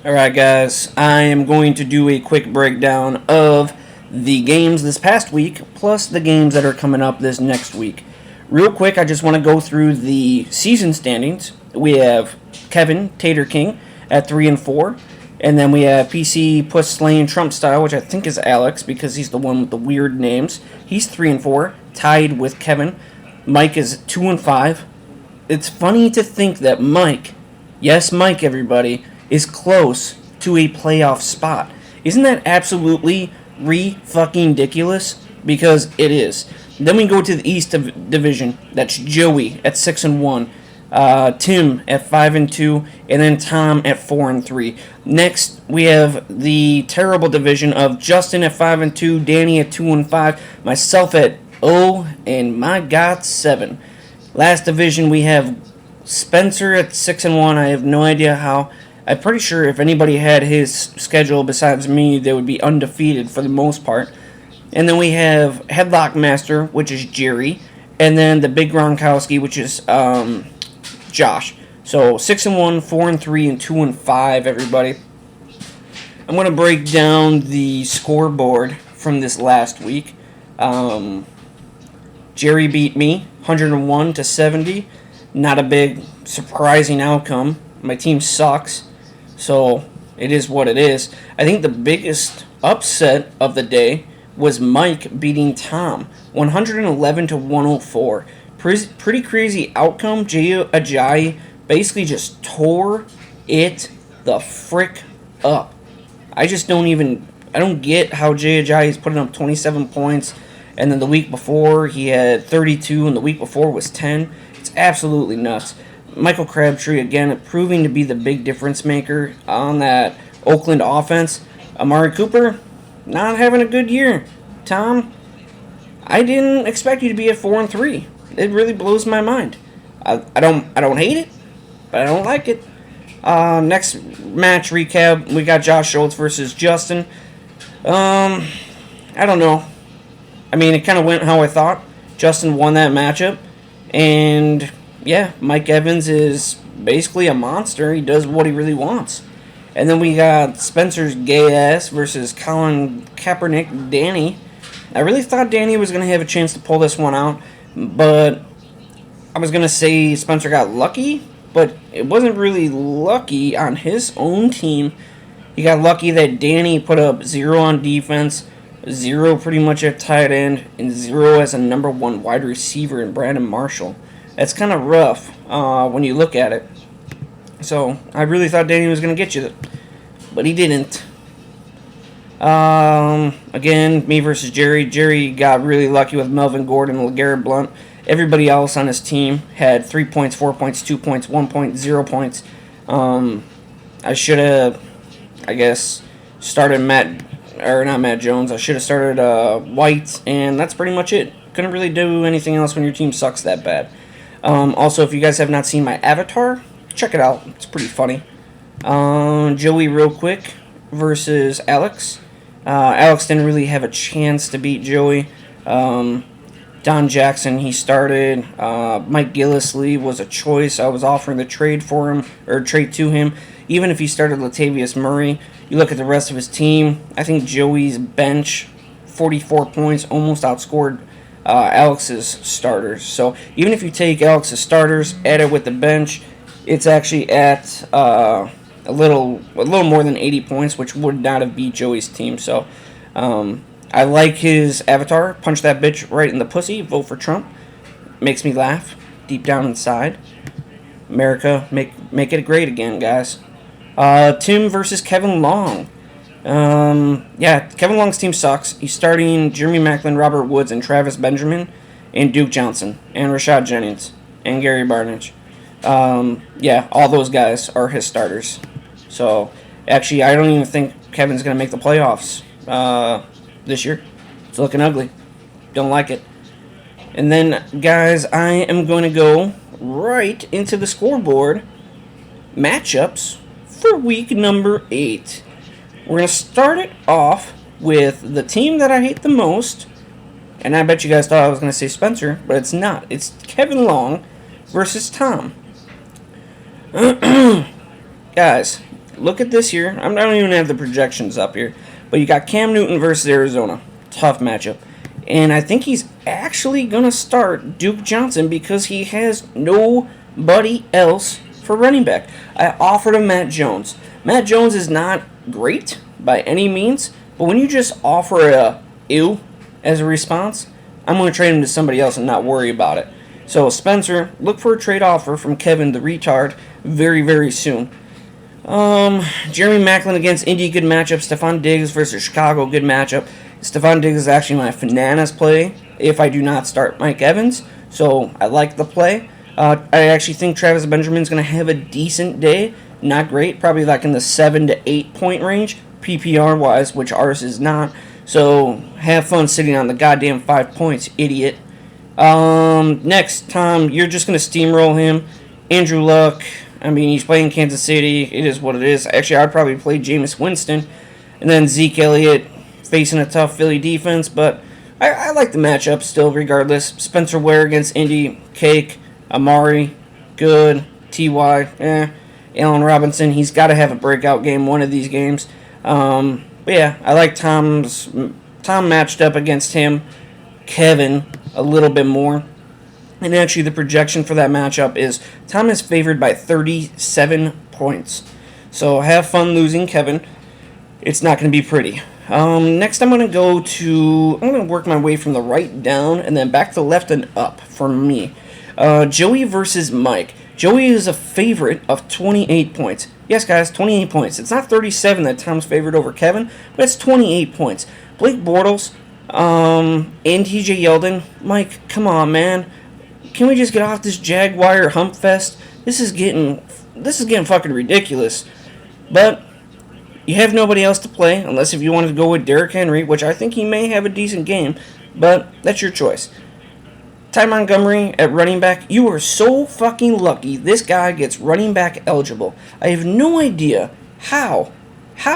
Alright, guys, I am going to do a quick breakdown of the games this past week, plus the games that are coming up this next week. Real quick, I just want to go through the season standings. We have Kevin Tater King at 3 and 4, and then we have PC Puss Slaying Trump Style, which I think is Alex because he's the one with the weird names. He's 3 and 4, tied with Kevin. Mike is 2 and 5. It's funny to think that Mike, yes, Mike, everybody, is close to a playoff spot. Isn't that absolutely fucking ridiculous? Because it is. Then we go to the East Division. That's Joey at 6 and 1, Tim at 5 and 2, and then Tom at 4 and 3. Next, we have the terrible division of Justin at 5 and 2, Danny at 2 and 5, myself at 0, and my God, 7. Last division, we have Spencer at 6 and 1. I have no idea how. I'm pretty sure if anybody had his schedule besides me, they would be undefeated for the most part. And then we have Headlock Master, which is Jerry, and then the Big Gronkowski, which is Josh. So 6 and 1, 4 and 3, and 2 and 5. Everybody. I'm gonna break down the scoreboard from this last week. Jerry beat me 101 to 70. Not a big surprising outcome. My team sucks. So, it is what it is. I think the biggest upset of the day was Mike beating Tom 111 to 104. Pretty crazy outcome. Jay Ajayi basically just tore it the frick up. I don't get how Jay Ajayi is putting up 27 points, and then the week before he had 32, and the week before was 10. It's absolutely nuts. Michael Crabtree, again, proving to be the big difference maker on that Oakland offense. Amari Cooper, not having a good year. Tom, I didn't expect you to be at 4 and 3. It really blows my mind. I don't hate it, but I don't like it. Next match recap, we got Josh Schultz versus Justin. I don't know. I mean, it kind of went how I thought. Justin won that matchup, and yeah, Mike Evans is basically a monster. He does what he really wants. And then we got Spencer's gay ass versus Colin Kaepernick, Danny. I really thought Danny was going to have a chance to pull this one out, but I was going to say Spencer got lucky, but it wasn't really lucky on his own team. He got lucky that Danny put up 0 on defense, 0 pretty much at tight end, and 0 as a number 1 wide receiver in Brandon Marshall. That's kind of rough when you look at it. So, I really thought Danny was going to get you, but he didn't. Again, me versus Jerry. Jerry got really lucky with Melvin Gordon and LeGarrette Blount. Everybody else on his team had 3 points, 4 points, 2 points, 1 point, 0 points. I should have, I guess, started not Matt Jones. I should have started White, and that's pretty much it. Couldn't really do anything else when your team sucks that bad. Also, if you guys have not seen my avatar, check it out. It's pretty funny. Joey real quick versus Alex. Alex didn't really have a chance to beat Joey. Don Jackson, he started. Mike Gillisley was a choice. I was offering the trade for him, or trade to him. Even if he started Latavius Murray, you look at the rest of his team, I think Joey's bench, 44 points, almost outscored Alex's starters. So even if you take Alex's starters, add it with the bench, it's actually at a little more than 80 points, which would not have beat Joey's team. So I like his avatar. Punch that bitch right in the pussy. Vote for Trump. Makes me laugh deep down inside. America, make it great again, guys. Tim versus Kevin Long. Kevin Long's team sucks. He's starting Jeremy Maclin, Robert Woods, and Travis Benjamin, and Duke Johnson, and Rashad Jennings, and Gary Barnidge. All those guys are his starters. So, actually, I don't even think Kevin's going to make the playoffs this year. It's looking ugly. Don't like it. And then, guys, I am going to go right into the scoreboard matchups for week number 8. We're going to start it off with the team that I hate the most. And I bet you guys thought I was going to say Spencer, but it's not. It's Kevin Long versus Tom. Guys, look at this here. I don't even have the projections up here. But you got Cam Newton versus Arizona. Tough matchup. And I think he's actually going to start Duke Johnson because he has nobody else for running back. I offered him Matt Jones. Matt Jones is not great by any means, but when you just offer a ew as a response, I'm going to trade him to somebody else and not worry about it. So Spencer, look for a trade offer from Kevin the retard very, very soon. Jeremy Maclin against Indy, good matchup. Stephon Diggs versus Chicago, good matchup. Stephon Diggs is actually my bananas play if I do not start Mike Evans, so I like the play. I actually think Travis Benjamin's going to have a decent day. Not great, probably like in the 7 to 8 point range, PPR-wise, which ours is not. So have fun sitting on the goddamn 5 points, idiot. Next, Tom, you're just going to steamroll him. Andrew Luck, I mean, he's playing Kansas City. It is what it is. Actually, I'd probably play Jameis Winston. And then Zeke Elliott facing a tough Philly defense, but I like the matchup still regardless. Spencer Ware against Indy, cake. Amari, good. T.Y., Allen Robinson, he's got to have a breakout game one of these games. But yeah, I like Tom matched up against him. Kevin a little bit more. And actually the projection for that matchup is Tom is favored by 37 points. So have fun losing Kevin. It's not going to be pretty. Next I'm going to work my way from the right down and then back to the left and up for me. Joey versus Mike. Joey is a favorite of 28 points. Yes, guys, 28 points. It's not 37 that Tom's favored over Kevin, but it's 28 points. Blake Bortles, and TJ Yeldon. Mike, come on, man. Can we just get off this Jaguar hump fest? This is getting fucking ridiculous. But you have nobody else to play, unless if you wanted to go with Derrick Henry, which I think he may have a decent game, but that's your choice. Ty Montgomery at running back, you are so fucking lucky this guy gets running back eligible. I have no idea how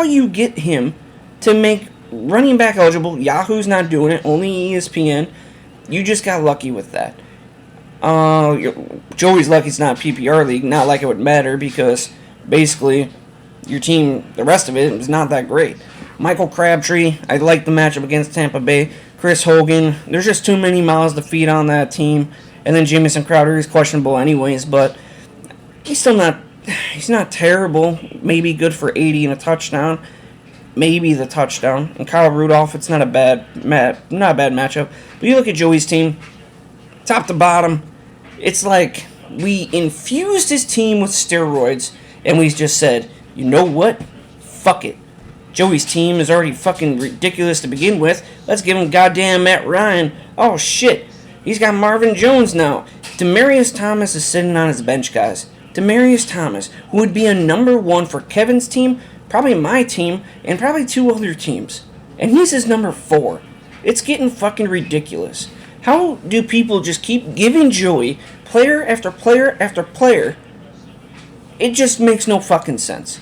you get him to make running back eligible. Yahoo's not doing it, only ESPN. You just got lucky with that. Joey's lucky it's not a PPR league, not like it would matter because basically your team, the rest of it is not that great. Michael Crabtree, I like the matchup against Tampa Bay. Chris Hogan, there's just too many mouths to feed on that team. And then Jamison Crowder is questionable anyways, but he's not terrible. Maybe good for 80 and a touchdown. Maybe the touchdown. And Kyle Rudolph, it's not a bad matchup. But you look at Joey's team, top to bottom, it's like we infused his team with steroids and we just said, you know what? Fuck it. Joey's team is already fucking ridiculous to begin with. Let's give him goddamn Matt Ryan. Oh shit. He's got Marvin Jones now. Demaryius Thomas is sitting on his bench, guys. Demaryius Thomas, who would be a number one for Kevin's team, probably my team, and probably two other teams. And he's his number 4. It's getting fucking ridiculous. How do people just keep giving Joey player after player after player? It just makes no fucking sense.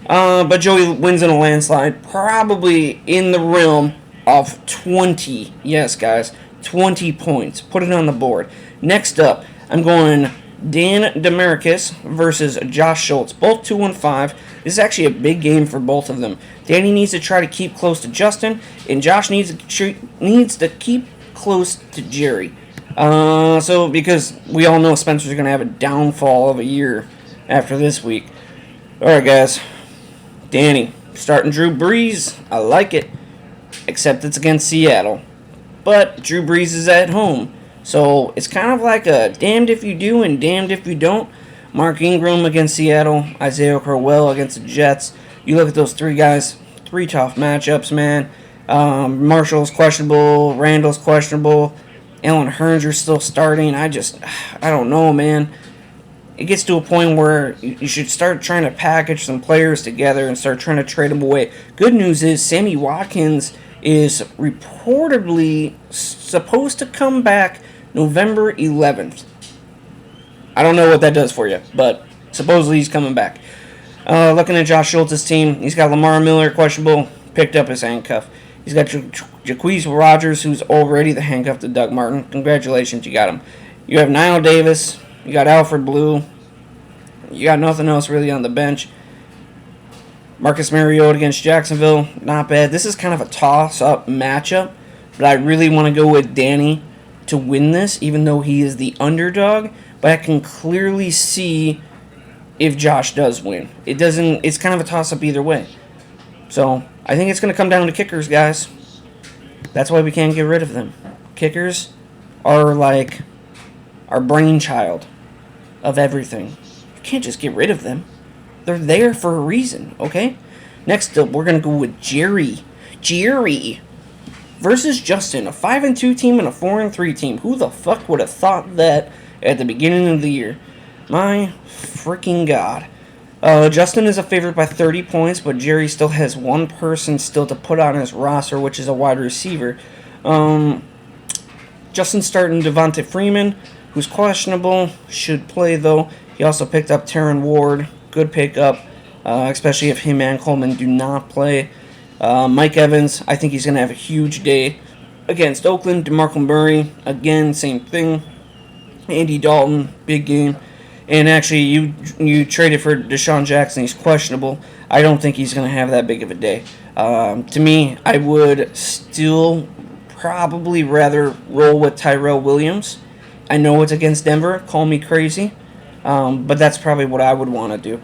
But Joey wins in a landslide, probably in the realm of 20. Yes, guys, 20 points. Put it on the board. Next up, I'm going Dan DeMarcus versus Josh Schultz. Both 2-5. This is actually a big game for both of them. Danny needs to try to keep close to Justin, and Josh needs to keep close to Jerry. So because we all know Spencer's going to have a downfall of a year after this week. All right, guys. Danny, starting Drew Brees. I like it. Except it's against Seattle. But Drew Brees is at home. So it's kind of like a damned if you do and damned if you don't. Mark Ingram against Seattle. Isaiah Crowell against the Jets. You look at those three guys. 3 tough matchups, man. Marshall's questionable. Randall's questionable. Allen Hurns are still starting. I don't know, man. It gets to a point where you should start trying to package some players together and start trying to trade them away. Good news is Sammy Watkins is reportedly supposed to come back November 11th. I don't know what that does for you, but supposedly he's coming back. Looking at Josh Schultz's team, he's got Lamar Miller, questionable, picked up his handcuff. He's got Jaquez Rogers, who's already the handcuff to Doug Martin. Congratulations, you got him. You have Niall Davis. You got Alfred Blue. You got nothing else really on the bench. Marcus Mariota against Jacksonville, not bad. This is kind of a toss-up matchup, but I really want to go with Danny to win this, even though he is the underdog. But I can clearly see if Josh does win. It's kind of a toss-up either way. So I think it's going to come down to kickers, guys. That's why we can't get rid of them. Kickers are like our brainchild of everything. You can't just get rid of them. They're there for a reason, okay? Next up, we're going to go with Jerry. Jerry versus Justin, a 5-2 team and a 4-3 team. Who the fuck would have thought that at the beginning of the year? My freaking God. Justin is a favorite by 30 points, but Jerry still has one person still to put on his roster, which is a wide receiver. Justin's starting Devonta Freeman, who's questionable, should play though. He also picked up Terron Ward, good pickup, especially if him and Coleman do not play. Mike Evans, I think he's going to have a huge day against Oakland. DeMarco Murray, again, same thing. Andy Dalton, big game. And actually, you traded for Deshaun Jackson. He's questionable. I don't think he's going to have that big of a day. To me, I would still probably rather roll with Tyrell Williams. I know it's against Denver. Call me crazy. But that's probably what I would want to do.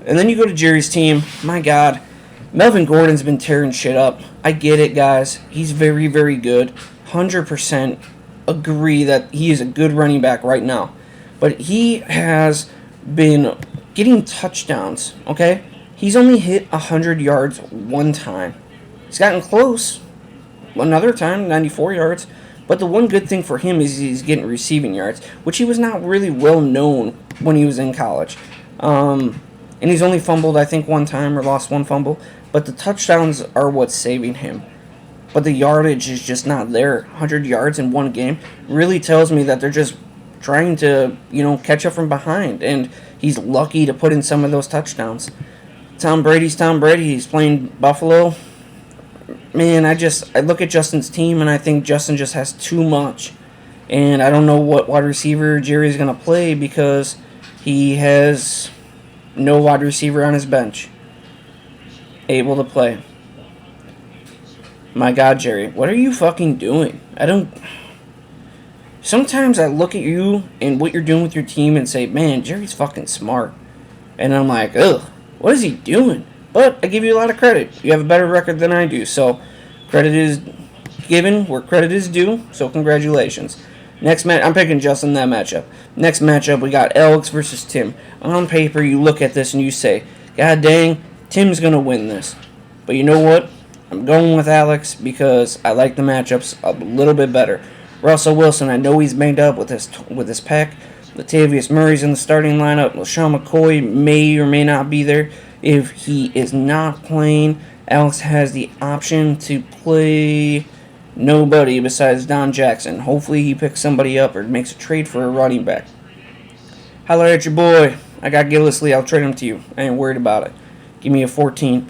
And then you go to Jerry's team. My God, Melvin Gordon's been tearing shit up. I get it, guys. He's very, very good. 100% agree that he is a good running back right now. But he has been getting touchdowns, okay? He's only hit 100 yards one time. He's gotten close another time, 94 yards. But the one good thing for him is he's getting receiving yards, which he was not really well known when he was in college. And he's only fumbled, I think, one time or lost one fumble. But the touchdowns are what's saving him. But the yardage is just not there. 100 yards in one game really tells me that they're just trying to, catch up from behind. And he's lucky to put in some of those touchdowns. Tom Brady's Tom Brady. He's playing Buffalo. Man, I look at Justin's team, and I think Justin just has too much. And I don't know what wide receiver Jerry's going to play because he has no wide receiver on his bench able to play. My God, Jerry, what are you fucking doing? Sometimes I look at you and what you're doing with your team and say, man, Jerry's fucking smart. And I'm like, ugh, what is he doing? But I give you a lot of credit. You have a better record than I do. So credit is given where credit is due. So congratulations. Next match, I'm picking Justin that matchup. Next matchup, we got Alex versus Tim. On paper, you look at this and you say, God dang, Tim's going to win this. But you know what? I'm going with Alex because I like the matchups a little bit better. Russell Wilson, I know he's banged up with his pec. Latavius Murray's in the starting lineup. LaShawn McCoy may or may not be there. If he is not playing, Alex has the option to play nobody besides Don Jackson. Hopefully he picks somebody up or makes a trade for a running back. Holler at your boy. I got Gillisley. I'll trade him to you. I ain't worried about it. Give me a 14.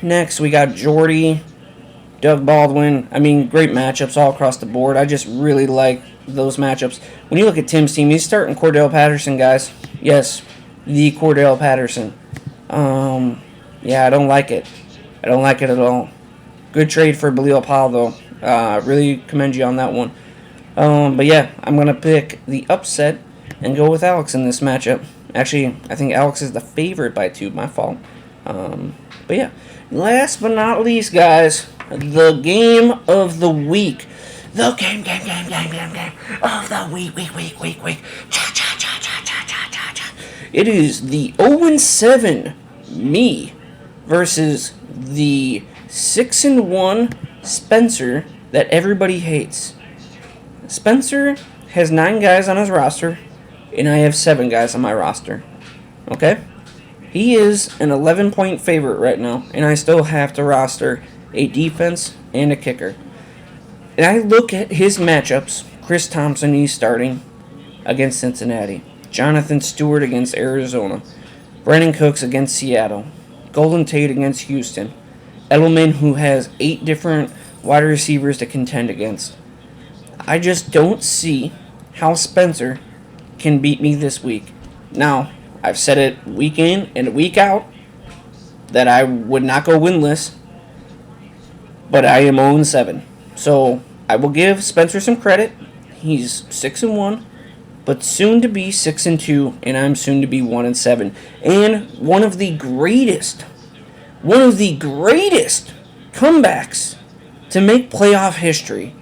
Next, we got Jordy, Doug Baldwin. I mean, great matchups all across the board. I just really like those matchups. When you look at Tim's team, he's starting Cordell Patterson, guys. Yes, the Cordell Patterson. Yeah, I don't like it. I don't like it at all. Good trade for Bilal Powell, though. Really commend you on that one. But yeah, I'm going to pick the upset and go with Alex in this matchup. Actually, I think Alex is the favorite by 2. My fault. But yeah, last but not least, guys, the game of the week. The game of the week. Cha. It is the 0-7 me versus the 6-1 Spencer that everybody hates. Spencer has 9 guys on his roster, and I have 7 guys on my roster. Okay? He is an 11-point favorite right now, and I still have to roster a defense and a kicker. And I look at his matchups. Chris Thompson, he's starting against Cincinnati. Jonathan Stewart against Arizona. Brandon Cooks against Seattle. Golden Tate against Houston. Edelman, who has 8 different wide receivers to contend against. I just don't see how Spencer can beat me this week. Now, I've said it week in and week out that I would not go winless, but I am 0-7. So I will give Spencer some credit. He's 6-1, but soon to be 6-2, and I'm soon to be 1-7. And one of the greatest comebacks to make playoff history.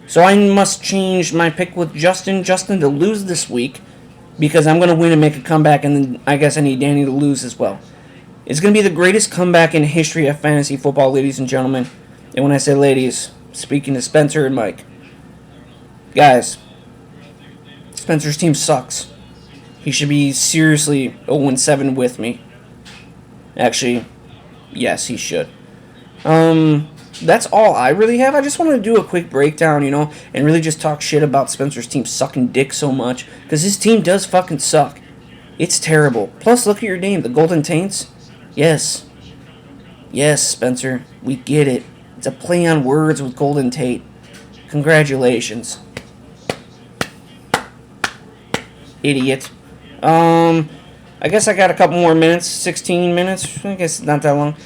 So I must change my pick with Justin to lose this week, because I'm going to win and make a comeback, and then I guess I need Danny to lose as well. It's going to be the greatest comeback in history of fantasy football, ladies and gentlemen. And when I say ladies, speaking to Spencer and Mike. Guys, Spencer's team sucks. He should be seriously 0-7 with me. Actually, yes, he should. That's all I really have. I just wanted to do a quick breakdown, and really just talk shit about Spencer's team sucking dick so much, because his team does fucking suck. It's terrible. Plus, look at your name, the Golden Taints. Yes, Spencer, we get it. It's a play on words with Golden Tate. Congratulations. Idiot. I guess I got a couple more minutes. 16 minutes. I guess not that long.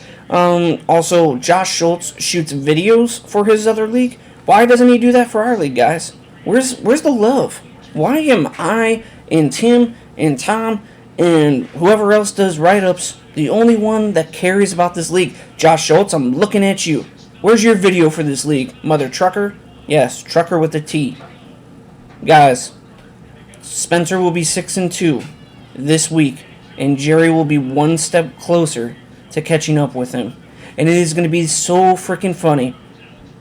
Also, Josh Schultz shoots videos for his other league. Why doesn't he do that for our league, guys? Where's the love? Why am I and Tim and Tom and whoever else does write-ups the only one that cares about this league? Josh Schultz, I'm looking at you. Where's your video for this league, mother trucker? Yes, trucker with a T. Guys, Spencer will be 6-2 this week, and Jerry will be one step closer to catching up with him. And it is going to be so freaking funny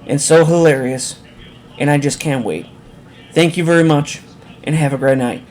and so hilarious, and I just can't wait. Thank you very much, and have a great night.